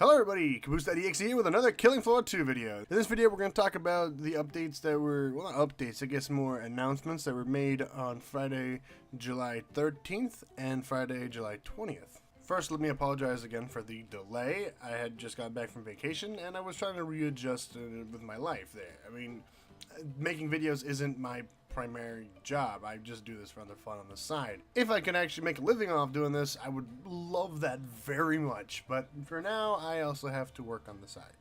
Hello everybody, CabooseDOTexe here with another Killing Floor 2 video. In this video we're going to talk about the updates that were, well not updates, I guess more announcements that were made on Friday, July 13th and Friday, July 20th. First, let me apologize again for the delay. I had just got back from vacation and I was trying to readjust with my life there. I mean, making videos isn't my primary job. I just do this for other fun on the side. If I can actually make a living off doing this, I would love that very much. But for now, I also have to work on the side.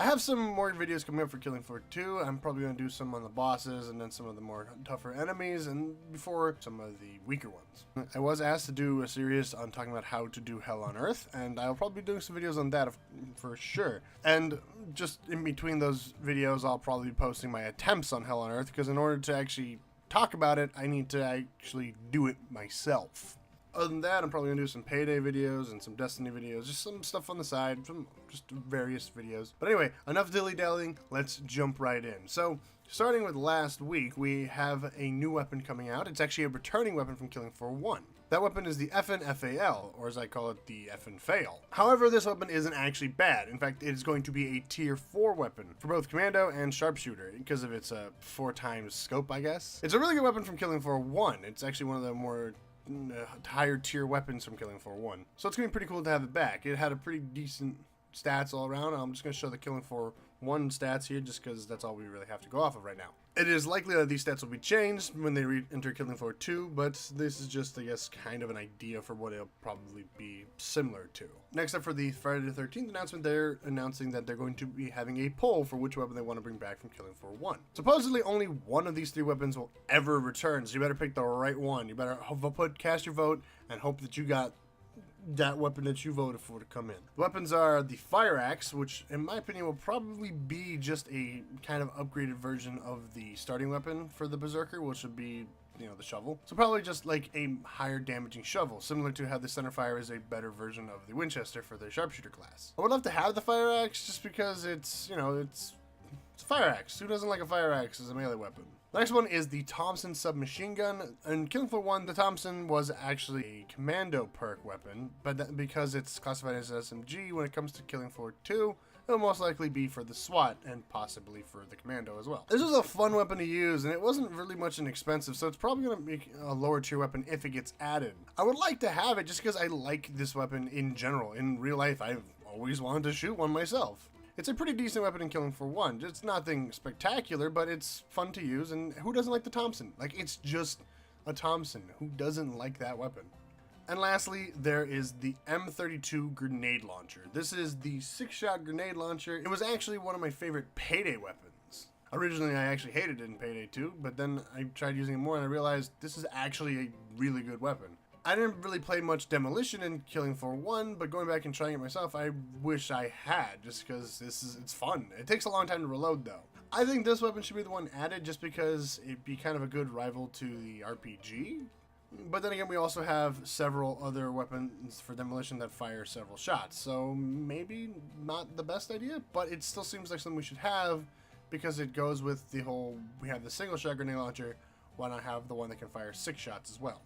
I have some more videos coming up for Killing Floor 2. I'm probably going to do some on the bosses and then some of the more tougher enemies and before some of the weaker ones. I was asked to do a series on talking about how to do Hell on Earth, and I'll probably be doing some videos on that for sure. And just in between those videos, I'll probably be posting my attempts on Hell on Earth, because in order to actually talk about it, I need to actually do it myself. Other than that, I'm probably going to do some Payday videos and some Destiny videos, just some stuff on the side, just various videos. But anyway, enough dilly-dallying, let's jump right in. So, starting with last week, we have a new weapon coming out. It's actually a returning weapon from Killing Floor 1. That weapon is the FN FAL, or as I call it, the FN FAL. However, this weapon isn't actually bad. In fact, it is going to be a tier 4 weapon for both Commando and Sharpshooter, because of its 4x scope, I guess. It's a really good weapon from Killing Floor 1. It's actually one of the more higher tier weapons from Killing Floor 1. So it's going to be pretty cool to have it back. It had a pretty decent stats all around. I'm just going to show the Killing Floor 1 stats here just because that's all we really have to go off of right now. It is likely that these stats will be changed when they enter Killing Floor 2, but this is just, I guess, kind of an idea for what it'll probably be similar to. Next up, for the Friday the 13th announcement, they're announcing that they're going to be having a poll for which weapon they want to bring back from Killing Floor 1. Supposedly, only one of these 3 weapons will ever return, so you better pick the right one. You better cast your vote and hope that you got that weapon that you voted for to come in. The weapons are the Fire Axe, which in my opinion will probably be just a kind of upgraded version of the starting weapon for the Berserker, which would be, you know, the shovel. So probably just like a higher damaging shovel, similar to how the Centerfire is a better version of the Winchester for the Sharpshooter class. I would love to have the Fire Axe just because it's, you know, it's a Fire Axe. Who doesn't like a Fire Axe as a melee weapon? The next one is the Thompson Submachine Gun. In Killing Floor 1, the Thompson was actually a commando perk weapon, but because it's classified as an SMG, when it comes to Killing Floor 2, it'll most likely be for the SWAT and possibly for the commando as well. This was a fun weapon to use, and it wasn't really much inexpensive, so it's probably going to be a lower tier weapon if it gets added. I would like to have it just because I like this weapon in general. In real life, I've always wanted to shoot one myself. It's a pretty decent weapon in Killing Floor 1. It's nothing spectacular, but it's fun to use, and who doesn't like the Thompson? Like, it's just a Thompson. Who doesn't like that weapon? And lastly, there is the M32 Grenade Launcher. This is the 6-shot grenade launcher. It was actually one of my favorite Payday weapons. Originally, I actually hated it in Payday 2, but then I tried using it more and I realized this is actually a really good weapon. I didn't really play much Demolition in Killing Floor 1, but going back and trying it myself, I wish I had, just because it's fun. It takes a long time to reload, though. I think this weapon should be the one added, just because it'd be kind of a good rival to the RPG. But then again, we also have several other weapons for Demolition that fire several shots, so maybe not the best idea, but it still seems like something we should have, because it goes with the whole, we have the single-shot grenade launcher, why not have the one that can fire 6 shots as well?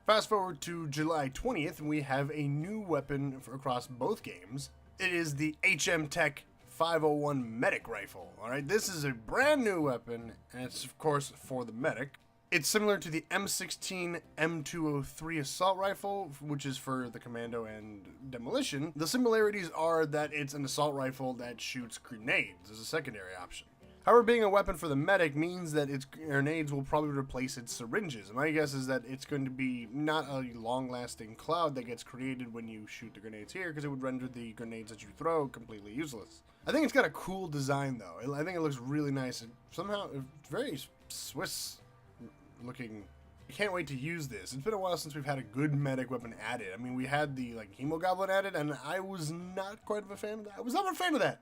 Fast forward to July 20th, and we have a new weapon across both games. It is the HM Tech 501 Medic Rifle. Alright, this is a brand new weapon, and it's of course for the medic. It's similar to the M16 M203 Assault Rifle, which is for the Commando and Demolition. The similarities are that it's an assault rifle that shoots grenades as a secondary option. However, being a weapon for the medic means that its grenades will probably replace its syringes. My guess is that it's going to be not a long-lasting cloud that gets created when you shoot the grenades here, because it would render the grenades that you throw completely useless. I think it's got a cool design, though. I think it looks really nice. Somehow, it's very Swiss-looking. I can't wait to use this. It's been a while since we've had a good medic weapon added. I mean, we had the Hemogoblin added, and I was not quite a fan of that. I was not a fan of that.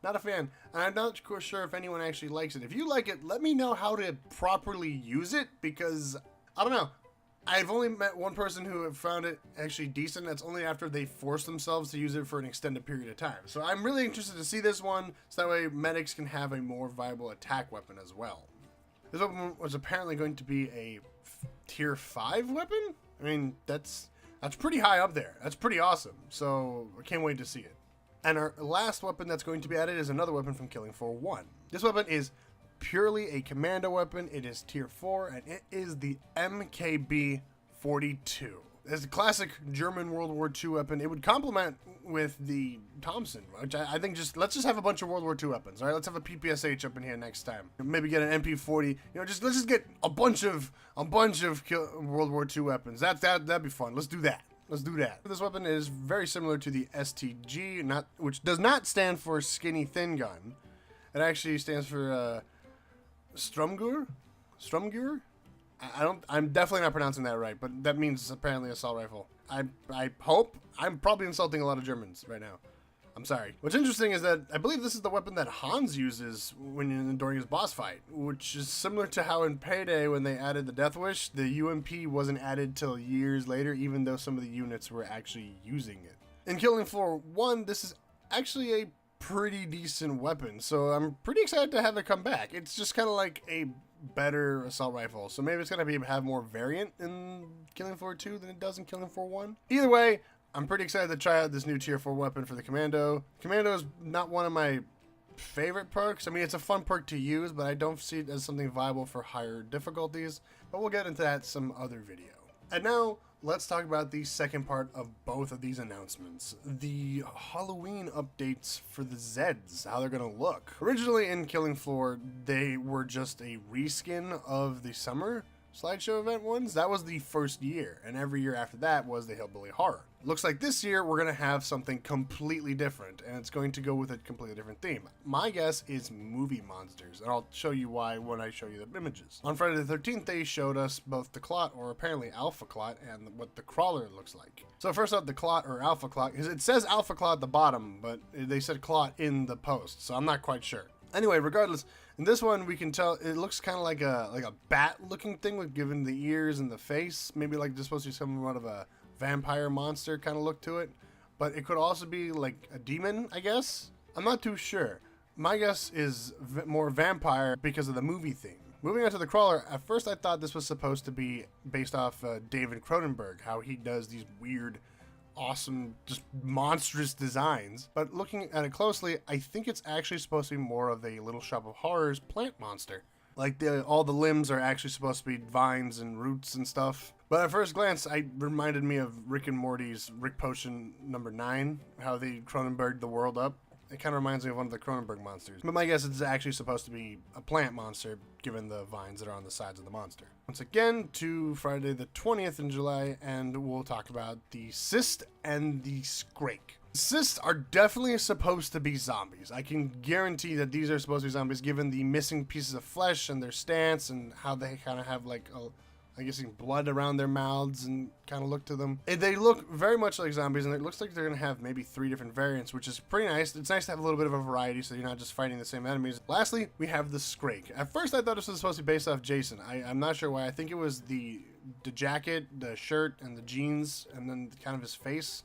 Not a fan, and I'm not sure if anyone actually likes it. If you like it, let me know how to properly use it, because, I don't know. I've only met one person who found it actually decent. That's only after they forced themselves to use it for an extended period of time. So I'm really interested to see this one, so that way medics can have a more viable attack weapon as well. This weapon was apparently going to be a tier 5 weapon? I mean, that's pretty high up there. That's pretty awesome, so I can't wait to see it. And our last weapon that's going to be added is another weapon from Killing Floor 1. This weapon is purely a commando weapon. It is tier 4, and it is the MKB-42. It's a classic German World War II weapon. It would complement with the Thompson, which I think let's just have a bunch of World War II weapons. All right, let's have a PPSH up in here next time. Maybe get an MP40. You know, let's just get a bunch of World War II weapons. That'd be fun. Let's do that. Let's do that. This weapon is very similar to the STG, which does not stand for skinny thin gun. It actually stands for Strumgur. I'm definitely not pronouncing that right, but that means apparently assault rifle. I hope. I'm probably insulting a lot of Germans right now. I'm sorry. What's interesting is that I believe this is the weapon that Hans uses during his boss fight, which is similar to how in Payday when they added the Death Wish, the UMP wasn't added till years later, even though some of the units were actually using it. In Killing Floor 1, this is actually a pretty decent weapon, so I'm pretty excited to have it come back. It's just kind of like a better assault rifle, so maybe it's gonna have more variant in Killing Floor 2 than it does in Killing Floor 1. Either way, I'm pretty excited to try out this new tier 4 weapon for the Commando. Commando is not one of my favorite perks. I mean, it's a fun perk to use, but I don't see it as something viable for higher difficulties, but we'll get into that some other video. And now, let's talk about the second part of both of these announcements. The Halloween updates for the Zeds, how they're gonna look. Originally in Killing Floor, they were just a reskin of the summer slideshow event ones. That was the first year, and every year after that was the Hillbilly Horror. Looks like this year we're gonna have something completely different, and it's going to go with a completely different theme. My guess is movie monsters, and I'll show you why when I show you the images. On Friday the 13th, they showed us both the Clot, or apparently Alpha Clot, and what the Crawler looks like. So first up, the Clot, or Alpha Clot, because it says Alpha Clot at the bottom, but they said Clot in the post, so I'm not quite sure. Anyway, regardless, in this one we can tell it looks kind of like a bat-looking thing, with given the ears and the face. Maybe like this supposed to be something out of a vampire monster kind of look to it, but it could also be like a demon, I guess. I'm not too sure. My guess is more vampire because of the movie theme. Moving on to the Crawler, at first I thought this was supposed to be based off David Cronenberg, how he does these weird, awesome, just monstrous designs. But looking at it closely, I think it's actually supposed to be more of a Little Shop of Horrors plant monster. Like all the limbs are actually supposed to be vines and roots and stuff. But at first glance, it reminded me of Rick and Morty's Rick Potion number 9, how they Cronenberg the world up. It kind of reminds me of one of the Cronenberg monsters. But my guess is it's actually supposed to be a plant monster, given the vines that are on the sides of the monster. Once again, to Friday the 20th in July, and we'll talk about the Cyst and the Scrake. Cysts are definitely supposed to be zombies. I can guarantee that these are supposed to be zombies, given the missing pieces of flesh and their stance, and how they kind of have like I guess blood around their mouths and kind of look to them. And they look very much like zombies, and it looks like they're going to have maybe 3 different variants, which is pretty nice. It's nice to have a little bit of a variety so you're not just fighting the same enemies. Lastly, we have the Scrake. At first I thought this was supposed to be based off Jason. I'm not sure why. I think it was the jacket, the shirt, and the jeans, and then kind of his face.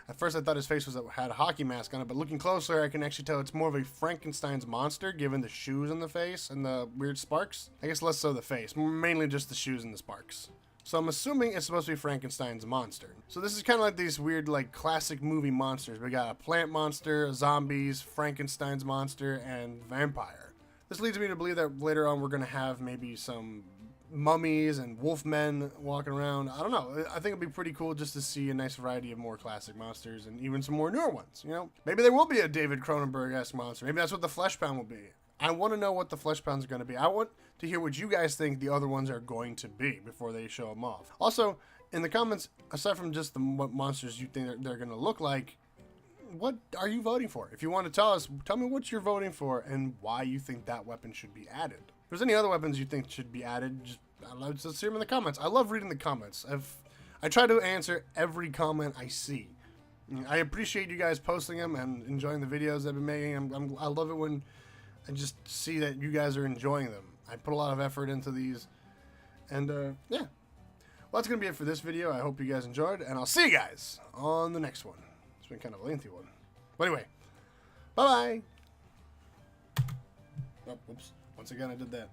At first I thought his face had a hockey mask on it, but looking closer I can actually tell it's more of a Frankenstein's monster, given the shoes on the face and the weird sparks. I guess less so the face, mainly just the shoes and the sparks. So I'm assuming it's supposed to be Frankenstein's monster. So this is kind of like these weird like classic movie monsters. We got a plant monster, zombies, Frankenstein's monster, and vampire. This leads me to believe that later on we're going to have maybe some mummies and wolfmen walking around. I don't know. I think it'd be pretty cool just to see a nice variety of more classic monsters and even some more newer ones, you know? Maybe there will be a David Cronenberg-esque monster. Maybe that's what the Fleshpound will be. I want to know what the Fleshpound's going to be. I want to hear what you guys think the other ones are going to be before they show them off. Also, in the comments, aside from just what monsters you think they're going to look like, what are you voting for? If you want to tell us, tell me what you're voting for and why you think that weapon should be added. If there's any other weapons you think should be added, let's see them in the comments. I love reading the comments. I try to answer every comment I see. I appreciate you guys posting them and enjoying the videos I've been making. I love it when I just see that you guys are enjoying them. I put a lot of effort into these. And yeah. Well, that's going to be it for this video. I hope you guys enjoyed, and I'll see you guys on the next one. It's been kind of a lengthy one. But anyway, bye-bye. Oh, whoops. Once again, I did that.